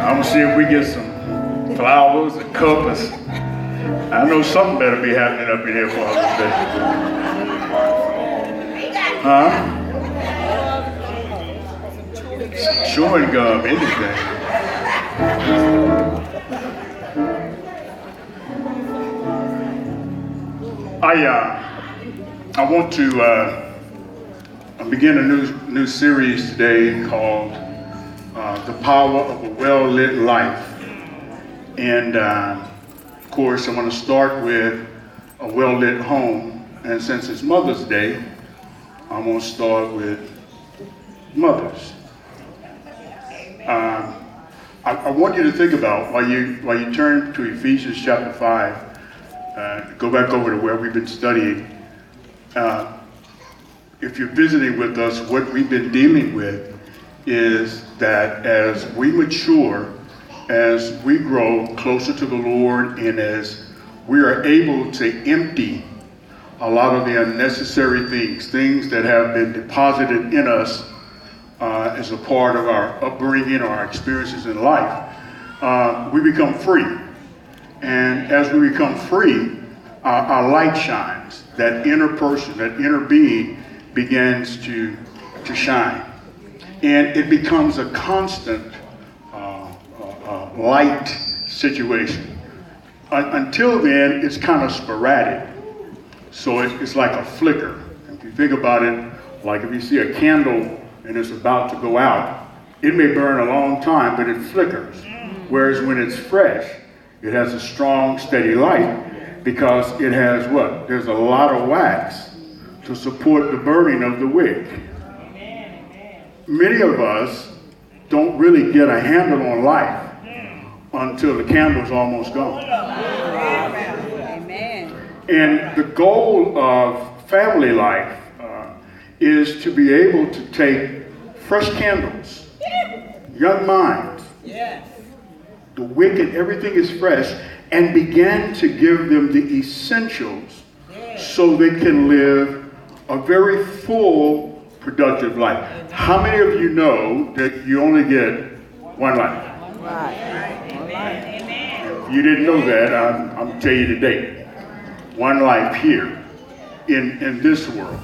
I'm gonna see if we get some flowers and cups. I know something better be happening up in here for us today. Huh? Chewing gum, anything. I want to begin a new series today called The Power of a Well-Lit Life. And of course, I'm going to start with a well-lit home. And since it's Mother's Day, I'm going to start with mothers. I want you to think about, while you turn to Ephesians chapter 5, go back over to where we've been studying. If you're visiting with us, what we've been dealing with is that as we mature, as we grow closer to the Lord, and as we are able to empty a lot of the unnecessary things that have been deposited in us as a part of our upbringing or our experiences in life, we become free. And as we become free, our light shines. That inner person, that inner being begins to shine. And it becomes a constant light situation. Until then, it's kind of sporadic. So it's like a flicker. If you think about it, like if you see a candle and it's about to go out, it may burn a long time, but it flickers. Whereas when it's fresh, it has a strong, steady light because it has what? There's a lot of wax to support the burning of the wick. Many of us don't really get a handle on life until the candle's almost gone. Amen. And the goal of family life is to be able to take fresh candles, young minds, the wick and everything is fresh, and begin to give them the essentials so they can live a very full, productive life. How many of you know that you only get one life? If you didn't know that, I'm going to tell you today. One life here in this world.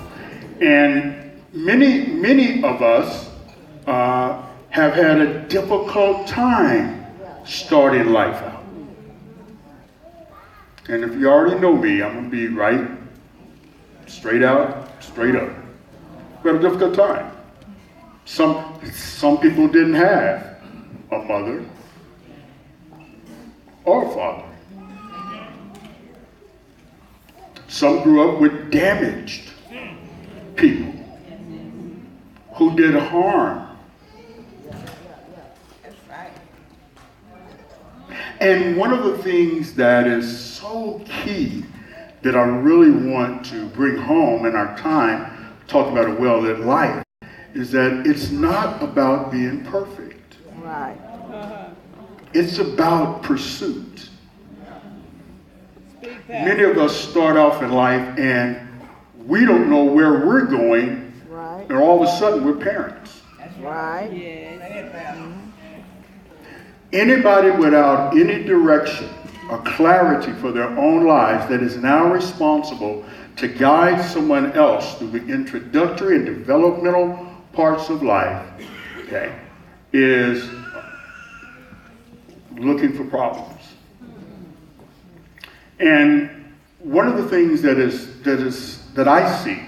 And many of us have had a difficult time starting life out. And if you already know me, I'm going to be right, straight out, straight up. We had a difficult time. Some people didn't have a mother or a father. Some grew up with damaged people who did harm. And one of the things that is so key that I really want to bring home in our time, talking about a well-lit life, is that it's not about being perfect. Right. It's about pursuit. Many of us start off in life and we don't know where we're going, right, and all of a sudden we're parents. That's right. Yes. Anybody without any direction or clarity for their own lives that is now responsible to guide someone else through the introductory and developmental parts of life, okay, is looking for problems. And one of the things that I see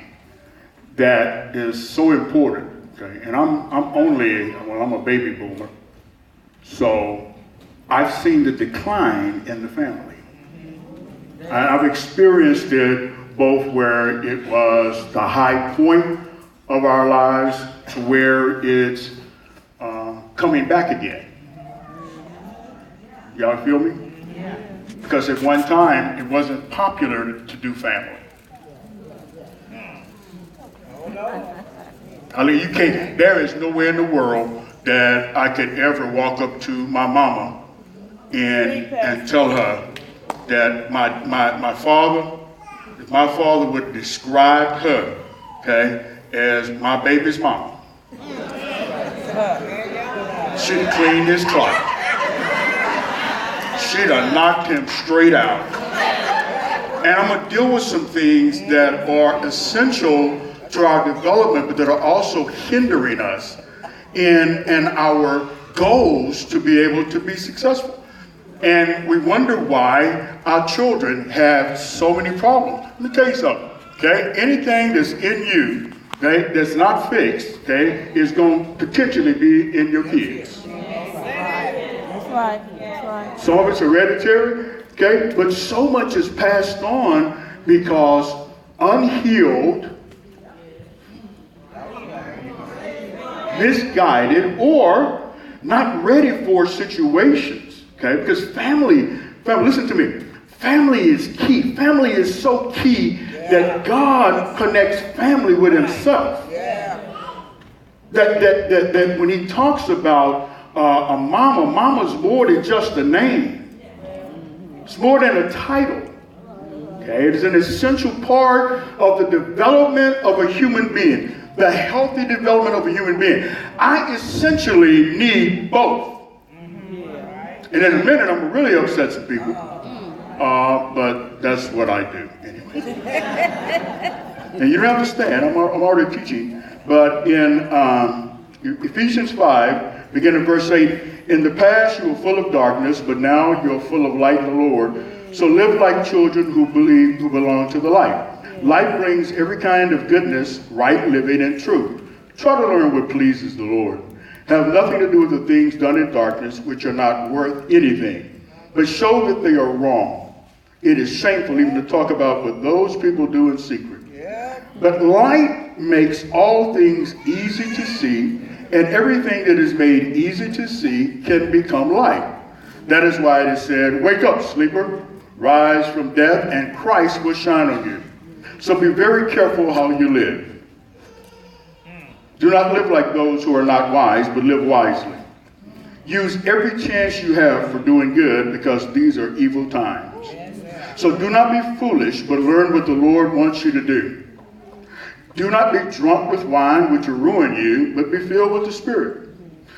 that is so important, okay, and I'm a baby boomer, so I've seen the decline in the family. I've experienced it both where it was the high point of our lives to where it's coming back again. Y'all feel me? Yeah. Because at one time, it wasn't popular to do family. I mean, there is nowhere in the world that I could ever walk up to my mama and tell her that my father would describe her, okay, as my baby's mama. Shouldn't clean his clock. She done knocked him straight out. And I'm going to deal with some things that are essential to our development, but that are also hindering us in our goals to be able to be successful. And we wonder why our children have so many problems. Let me tell you something, okay? Anything that's in you, okay, that's not fixed, okay, is going to potentially be in your kids. That's right. Some of it's hereditary, okay, but so much is passed on because unhealed, misguided, or not ready for situations, okay? Because family, listen to me, family is key. Family is so key that God connects family with himself. That when he talks about a mama's more than just a name. It's more than a title. Okay, it is an essential part of the development of a human being. The healthy development of a human being. I essentially need both. And in a minute, I'm really upset some people. But that's what I do anyway. And you don't have to stand. I'm already teaching. But in Ephesians 5, beginning in verse 8, in the past you were full of darkness, but now you're full of light in the Lord. So live like children who belong to the light. Light brings every kind of goodness, right living, and truth. Try to learn what pleases the Lord. Have nothing to do with the things done in darkness, which are not worth anything, but show that they are wrong. It is shameful even to talk about what those people do in secret. But light makes all things easy to see, and everything that is made easy to see can become light. That is why it is said, wake up, sleeper, rise from death, and Christ will shine on you. So be very careful how you live. Do not live like those who are not wise, but live wisely. Use every chance you have for doing good, because these are evil times. So do not be foolish, but learn what the Lord wants you to do. Do not be drunk with wine, which will ruin you, but be filled with the Spirit.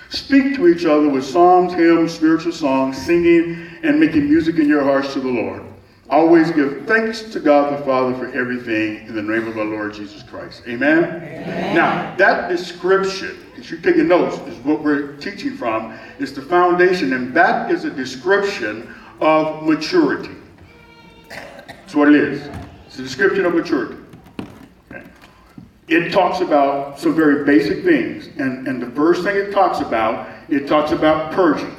Speak to each other with psalms, hymns, spiritual songs, singing, and making music in your hearts to the Lord. Always give thanks to God the Father for everything in the name of our Lord Jesus Christ. Amen? Amen. Now, that description, if you're taking notes, is what we're teaching from, is the foundation, and that is a description of maturity. That's what it is. It's a description of maturity. Okay. It talks about some very basic things, and the first thing it talks about purging.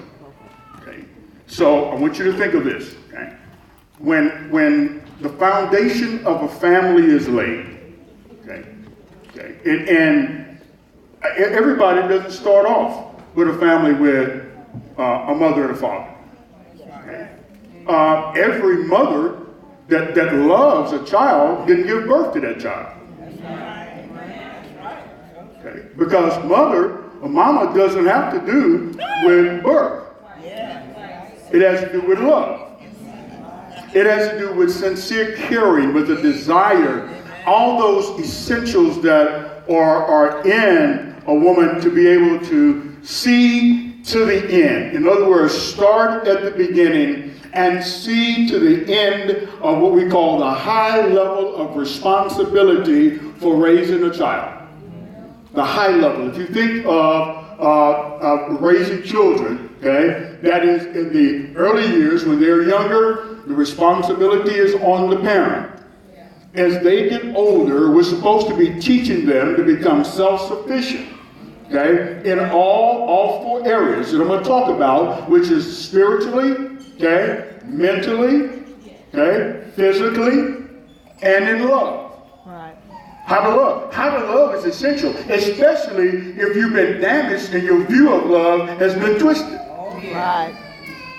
Okay. So I want you to think of this. Okay. When the foundation of a family is laid, okay, and everybody doesn't start off with a family with a mother and a father. Okay. Every mother that loves a child didn't give birth to that child. Okay. Because mama doesn't have to do with birth. It has to do with love. It has to do with sincere caring, with a desire, all those essentials that are in a woman to be able to see to the end. In other words, start at the beginning and see to the end of what we call the high level of responsibility for raising a child. The high level. If you think of raising children, okay, that is in the early years when they're younger, the responsibility is on the parent. As they get older, we're supposed to be teaching them to become self-sufficient, okay, in all four areas that I'm going to talk about, which is spiritually, okay, mentally, okay, physically, and in love. Right. How to love. How to love is essential, especially if you've been damaged and your view of love has been twisted. Right.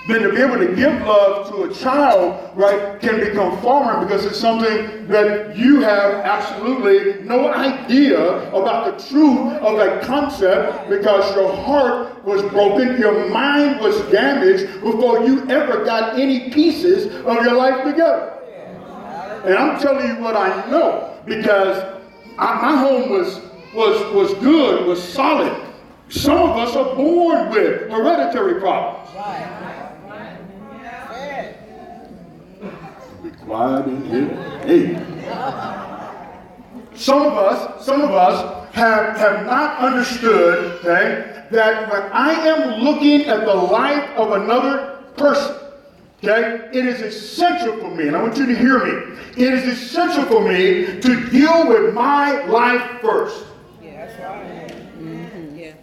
Then to be able to give love to a child, right, can become foreign because it's something that you have absolutely no idea about the truth of that concept, because your heart was broken, your mind was damaged before you ever got any pieces of your life together. And I'm telling you what I know, because my home was good, was solid. Some of us are born with hereditary problems. wide in his name. Some of us have not understood, okay, that when I am looking at the life of another person, okay, it is essential for me, and I want you to hear me, it is essential for me to deal with my life first. Yeah, that's right. Mm-hmm. Yeah.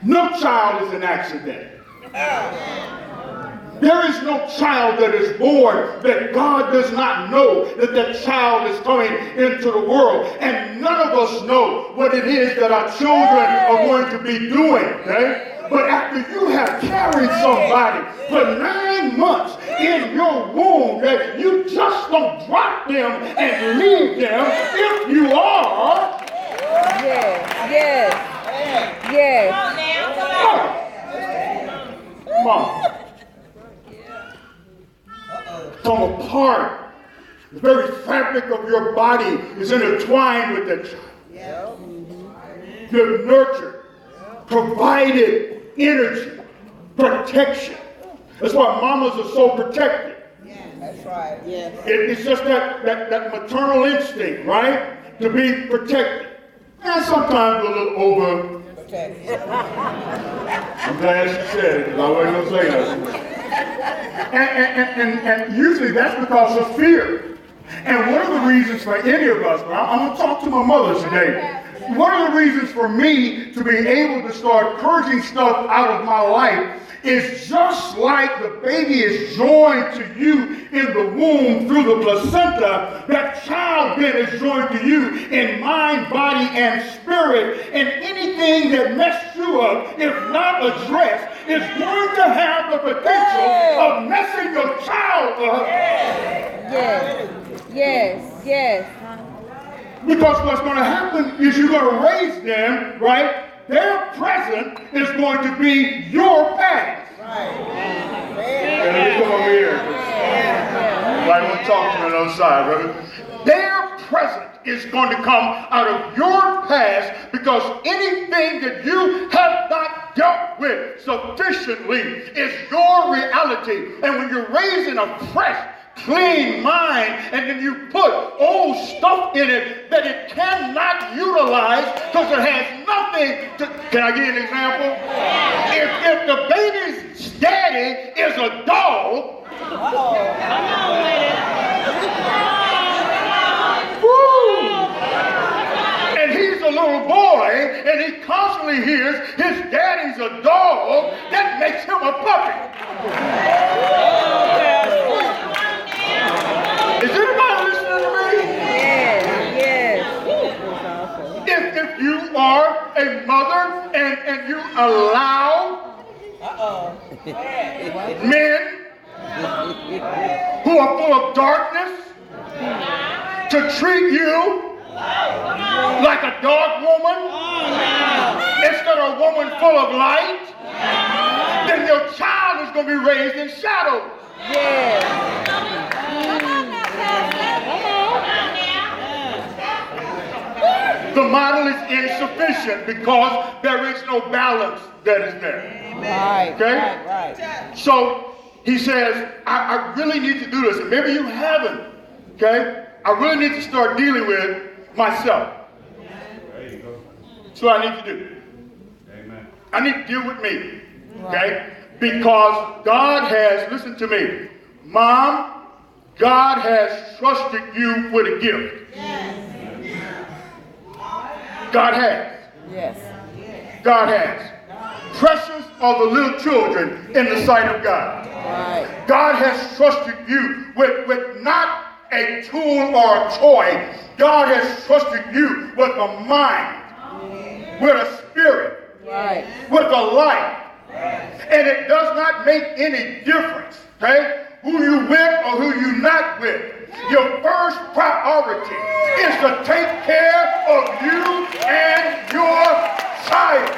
No child is an accident. There is no child that is born that God does not know that that child is coming into the world. And none of us know what it is that our children are going to be doing. Okay? But after you have carried somebody for 9 months in your womb, that you just don't drop them and leave them. If you are, Yes. come on. Come apart. The very fabric of your body is intertwined with that child. You have nurtured, provided energy, protection. That's why mamas are so protected. That's right. Yeah. It's just that maternal instinct, right? To be protected. And sometimes a little over. Protected. I'm glad she said it, because I wasn't going to say that. And usually that's because of fear. And one of the reasons for any of us, I'm going to talk to my mother today. One of the reasons for me to be able to start purging stuff out of my life is just like the baby is joined to you in the womb through the placenta, that child then is joined to you in mind, body, and spirit. And anything that messed you up, if not addressed, is going to have the potential of messing your child up. Yes. Because what's going to happen is you're going to raise them, right? Their present is going to be your past. Right. And let me come over here. I want to talk to me on the other side, brother. Their present is going to come out of your past, because anything that you have not dealt with sufficiently is your reality. And when you're raising a fresh, clean mind, and then you put old stuff in it that it cannot utilize because it has nothing to... Can I give you an example? If the baby's daddy is a dog, and he's a little boy, and he constantly hears his daddy's a dog, that makes him a puppy. Is anybody listening to me? Yes. If you are a mother and you allow men who are full of darkness to treat you like a dark woman instead of a woman full of light, then your child is going to be raised in shadows. The model is insufficient because there is no balance that is there. Right. Okay? Right. So he says, I really need to do this. And maybe you haven't. Okay? I really need to start dealing with myself. That's what I need to do. Amen. I need to deal with me. Okay? Because God has, listen to me, Mom, God has trusted you with a gift. God has. Yes. God has. Precious are the little children in the sight of God. Right. God has trusted you with not a tool or a toy. God has trusted you with a mind, with a spirit, Right. with a life. And it does not make any difference, okay, who you with or who you not with. Your first priority is to take care of you and your child.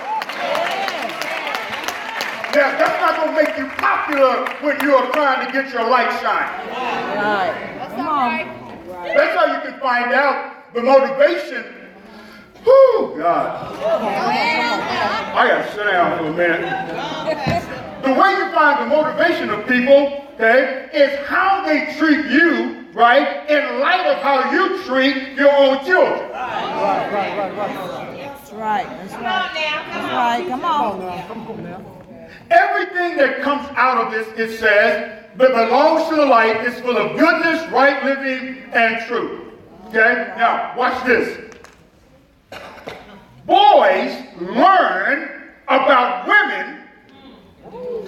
Now, that's not going to make you popular when you are trying to get your light shine. Right. Come on. That's how you can find out the motivation. Whew, God. I got to sit down for a minute. The way you find the motivation of people, okay, is how they treat you right, in light of how you treat your own children. That's right. That's right. That's right. Come on. Everything that comes out of this, it says, that belongs to the light is full of goodness, right living, and truth. Okay? Now, watch this. Boys learn about women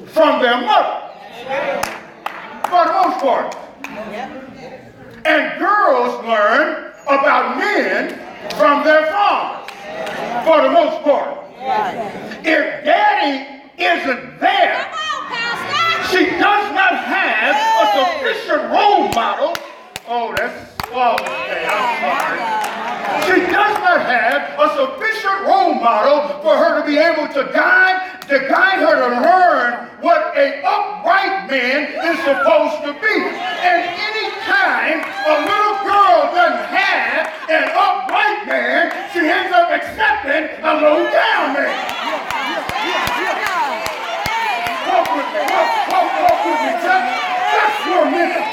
from their mother, for the most part. And girls learn about men from their fathers, for the most part. If daddy isn't there, she does not have a sufficient role model. Oh, that's flawless. I'm sorry. She does not have a sufficient role model for her to be able to guide her to learn what an upright man is supposed to be. And any time a little girl doesn't have an upright man, she ends up accepting a low down man. Walk with me, just for a minute.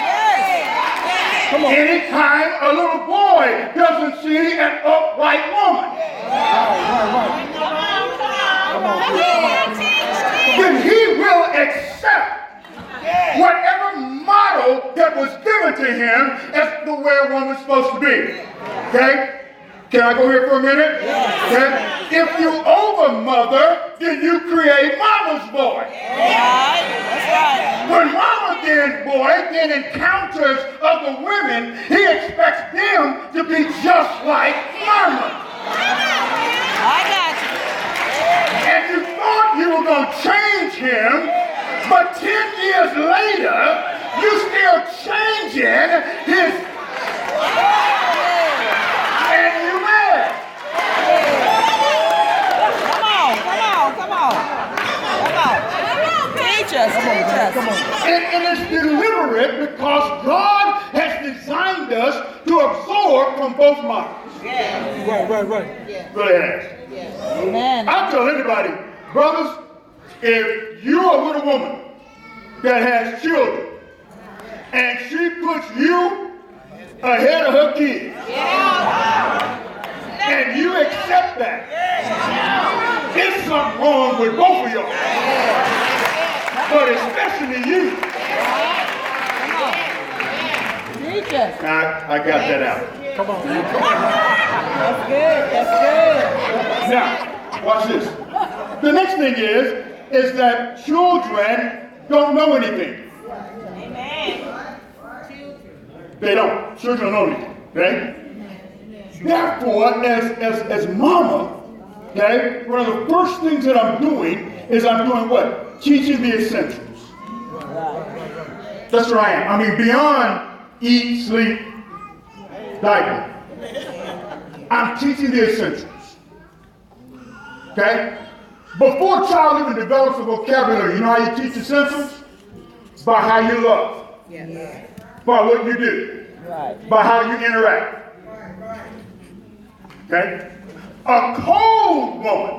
Come on. Anytime a little boy doesn't see an upright woman, then he will accept whatever model that was given to him as the way a woman's supposed to be. Okay? Can I go here for a minute? Okay? If you over-mother, then you create mama's boy. That's right. When mama then encounters other women, he expects them to be just like mama. I got you. And you thought you were going to change him, but 10 years later, you still changing his... And you mad. Come on. Teach us. And it's deliberate because God has designed us to absorb from both models. Right. Go ahead. Amen. I'll tell anybody, brothers, if you're with a woman that has children and she puts you ahead of her kids, and you accept that, there's something wrong with both of y'all, but especially you. Teach us. I got that out. Come on. That's good. Now, watch this. The next thing is that children don't know anything. They don't. Children don't know anything. Okay? Therefore, as mama, okay, one of the first things that I'm doing is I'm doing what? Teaching the essentials. That's what I am. I mean, beyond eat, sleep, diaper. I'm teaching the essentials. Okay? Before a child even develops a vocabulary, you know how you teach essentials? It's by how you love. By what you do. By how you interact. Okay? A cold woman.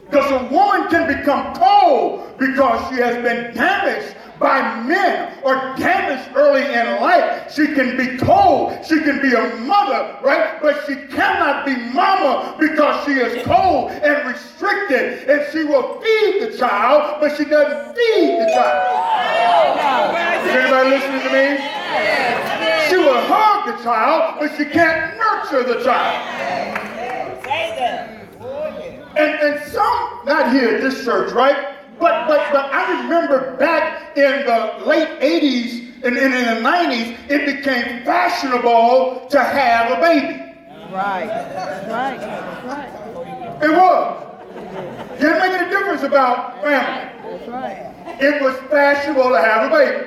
Because a woman can become cold because she has been damaged by men or damaged early in life. She can be cold. She can be a mother, right? But she cannot be mama because she is cold and restricted. And she will feed the child, but she doesn't feed the child. Is anybody listening to me? She will hug the child, but she can't nurture the child. And some, not here at this church, right? But I remember back in the late 80s and in the 90s, it became fashionable to have a baby. Right. It was. It didn't make any difference about family. That's right. It was fashionable to have a baby.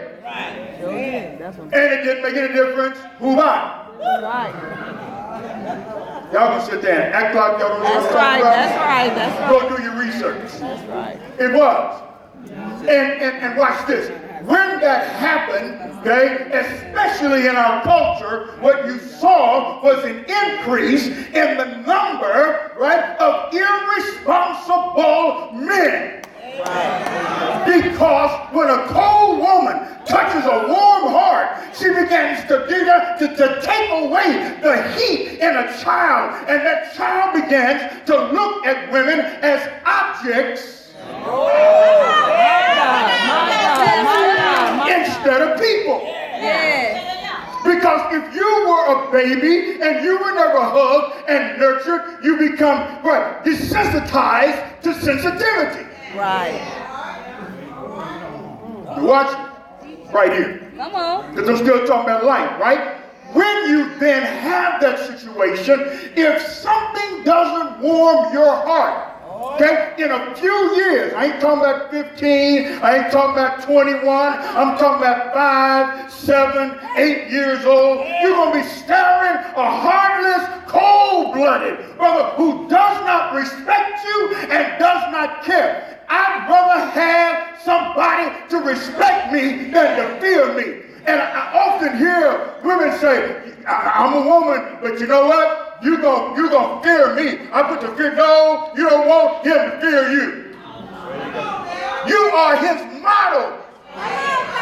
That's And it didn't make any difference who by. right. Y'all can sit there and act like y'all don't know That's right. Go do your research. That's right. It was. And watch this. When that happened, okay, especially in our culture, what you saw was an increase in the number, right, of irresponsible men. Because when a cold woman touches a warm heart, to take away the heat in a child. And that child begins to look at women as objects instead of people. Because if you were a baby and you were never hugged and nurtured, you become desensitized to sensitivity. Right. You watch right here. Come on. Because I'm still talking about life, right? When you then have that situation, if something doesn't warm your heart, okay, in a few years, I ain't talking about 15, I ain't talking about 21, I'm talking about 5, 7, 8 years old, you're going to be staring a heartless, cold-blooded brother who does not respect you and does not care. I'd rather have somebody to respect me than to fear me. And I often hear women say, I'm a woman, but you know what? You gonna fear me. I put the fear. No, you don't want him to fear you. You are his model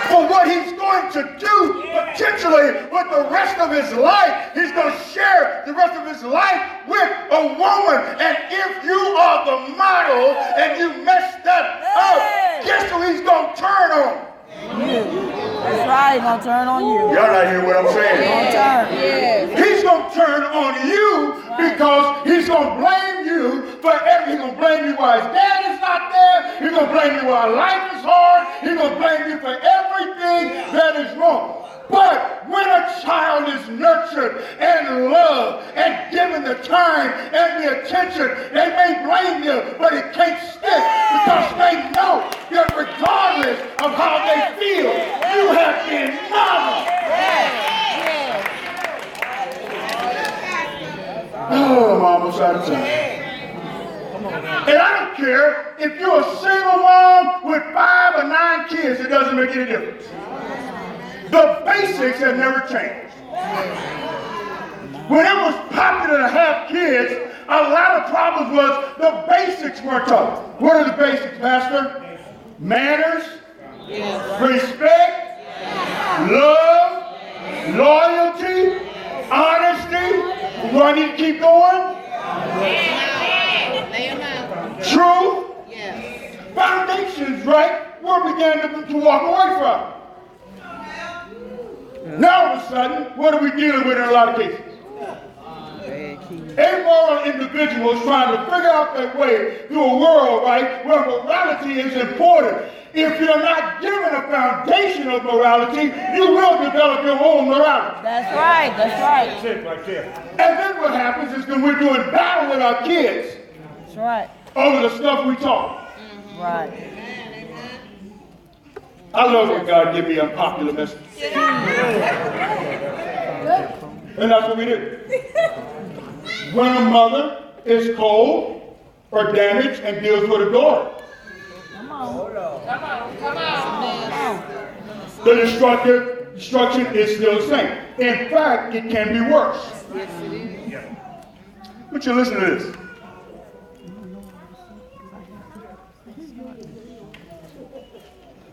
for what he's going to do potentially with the rest of his life. He's going to share the rest of his life with a woman. And if you are the model and you mess that up, guess who he's going to turn on? That's right, he's gonna turn on you. Y'all not hear what I'm saying? He's gonna turn on you because he's gonna blame you for everything. He's gonna blame you why his dad is not there. He's gonna blame you why life is hard. He's gonna blame you for everything that is wrong. But when a child is nurtured and loved and given the time and the attention, they may blame you, but it can't stick because they know that regardless of how they feel, you have been modeled. Oh, I'm almost out of time. And I don't care if you're a single mom with 5 or 9 kids, it doesn't make any difference. The basics have never changed. When it was popular to have kids, a lot of problems was the basics weren't taught. What are the basics, Pastor? Manners, respect, love, loyalty, honesty. Do I need to keep going? Truth. Foundations, right? We began to walk away from. Now all of a sudden, what are we dealing with in a lot of cases? Amoral individuals trying to figure out their way through a world, right, where morality is important. If you're not given a foundation of morality, you will develop your own morality. That's right, that's right. That's it right there. And then what happens is when we're doing battle with our kids, that's right, over the stuff we taught. Right. I love when God give me unpopular messages. And that's what we do. When a mother is cold or damaged and deals with a daughter, the destruction is still the same. In fact, it can be worse. But you listen to this.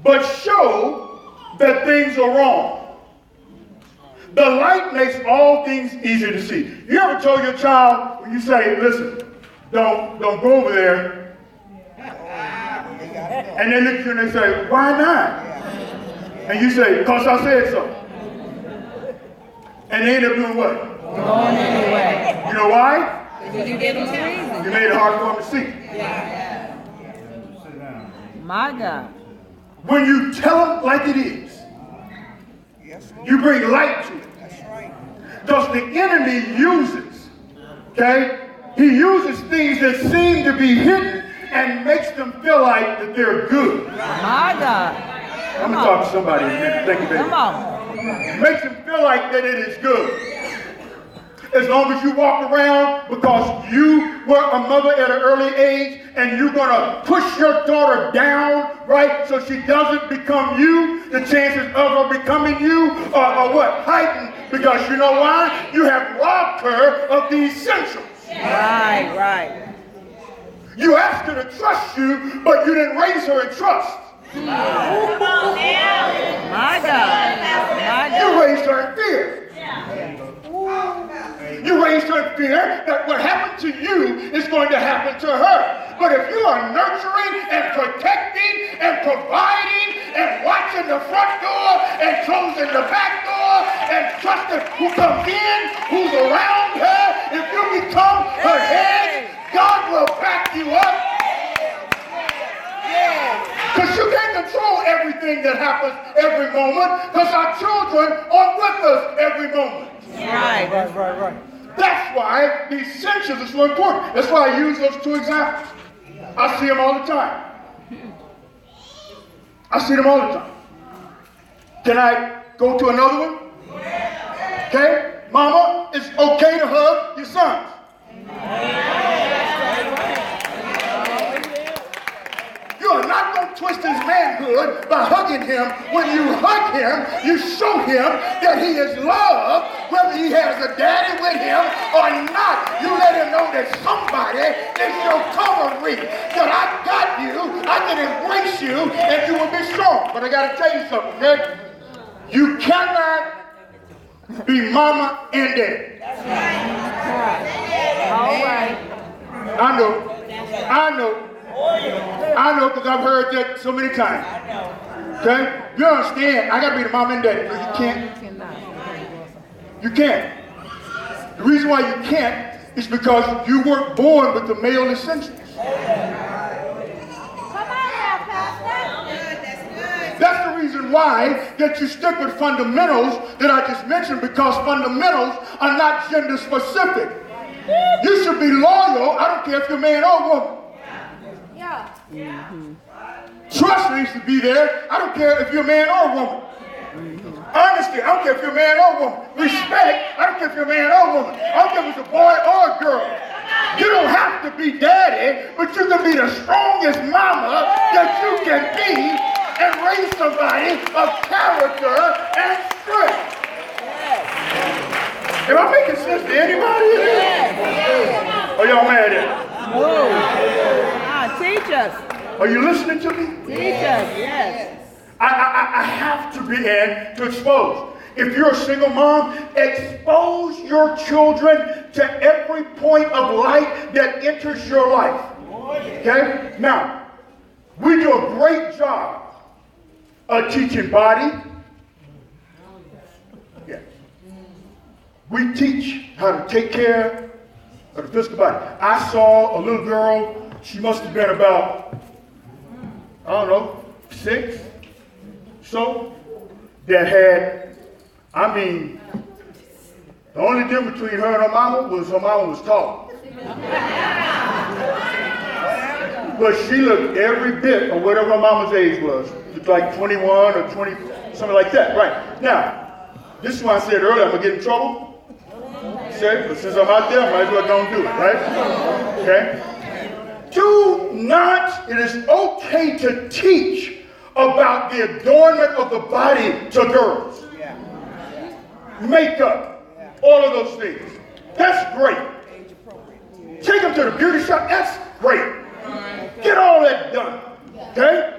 But show that things are wrong. The light makes all things easier to see. You ever told your child, when you say, listen, don't go over there, and they look at you and they say, why not? And you say, because I said so. And they end up doing what? Going anyway. You know why? Because you gave them some reason. You made it hard for them to see. My God. When you tell them like it is, you bring light to it. Because the enemy uses, okay? He uses things that seem to be hidden and makes them feel like that they're good. My God. I'm going to talk to somebody in a minute. Thank you, baby. Come on. Makes them feel like that it is good. As long as you walk around because you were a mother at an early age and you're going to push your daughter down, right, so she doesn't become you, the chances of her becoming you are what? Heightened, because you know why? You have robbed her of the essentials. Right, right. You asked her to trust you, but you didn't raise her in trust. My God. My God. You raised her in fear. You raised her in fear that what happened to you is going to happen to her. But if you are nurturing and protecting and providing and watching the front door and closing the back door and trusting who comes in, who's around her, if you become her head, God will back you up. Because you can't control everything that happens every moment, because our children are with us every moment. Right. That's why the essentials is so important. That's why I use those two examples. I see them all the time. Can I go to another one? Okay? Mama, it's okay to hug your sons. You are not going to twist his manhood by hugging him. When you hug him, you show him that he is loved, whether he has a daddy with him or not. You let him know that somebody is your covering, that I got you, I can embrace you, and you will be strong. But I got to tell you something, okay? You cannot be mama and daddy. All right. I know because I've heard that so many times. Okay? You understand, I got to be the mom and daddy. You can't. You can't. The reason why you can't is because you weren't born with the male essentials. That's the reason why that you stick with fundamentals that I just mentioned, because fundamentals are not gender specific. You should be loyal. I don't care if you're man or woman. Trust needs to be there. I don't care if you're a man or a woman. Honesty, I don't care if you're a man or a woman. Respect, I don't care if you're a man or a woman. I don't care if it's a boy or a girl. You don't have to be daddy, but you can be the strongest mama that you can be and raise somebody of character and strength. Am I making sense to anybody? Or y'all mad at me? Teach us. Are you listening to me? Teach us, yes. I have to begin to expose. If you're a single mom, expose your children to every point of light that enters your life. Okay? Now, we do a great job of teaching body. Yeah. We teach how to take care of the physical body. I saw a little girl, she must have been about, I don't know, 6, so, that had, I mean, the only difference between her and her mama was tall. But she looked every bit of whatever her mama's age was. Looked like 21 or 20, something like that. Right. Now, this is why I said earlier I'm going to get in trouble. Okay? But since I'm out there, I might as well go and do it, right? Okay? Do not, it is okay to teach about the adornment of the body to girls. Makeup, all of those things. That's great. Take them to the beauty shop, that's great. Get all that done. Okay?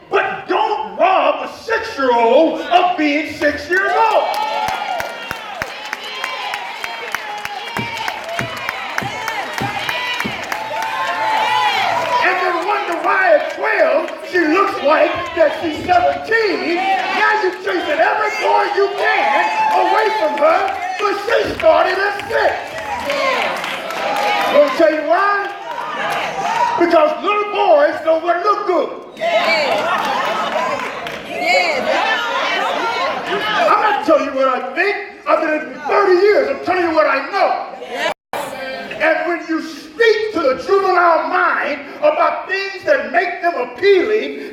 But don't rob a 6-year-old of being 6 years old. And then wonder why at 12 she looks like that she's 17. Now you're chasing every boy you can away from her, but she started at 6. Let me tell you why? Because little boys know what look good. I'm not telling you what I think. I've been in it for 30 years. I'm telling you what I know. And when you speak to the juvenile mind about things that make them appealing,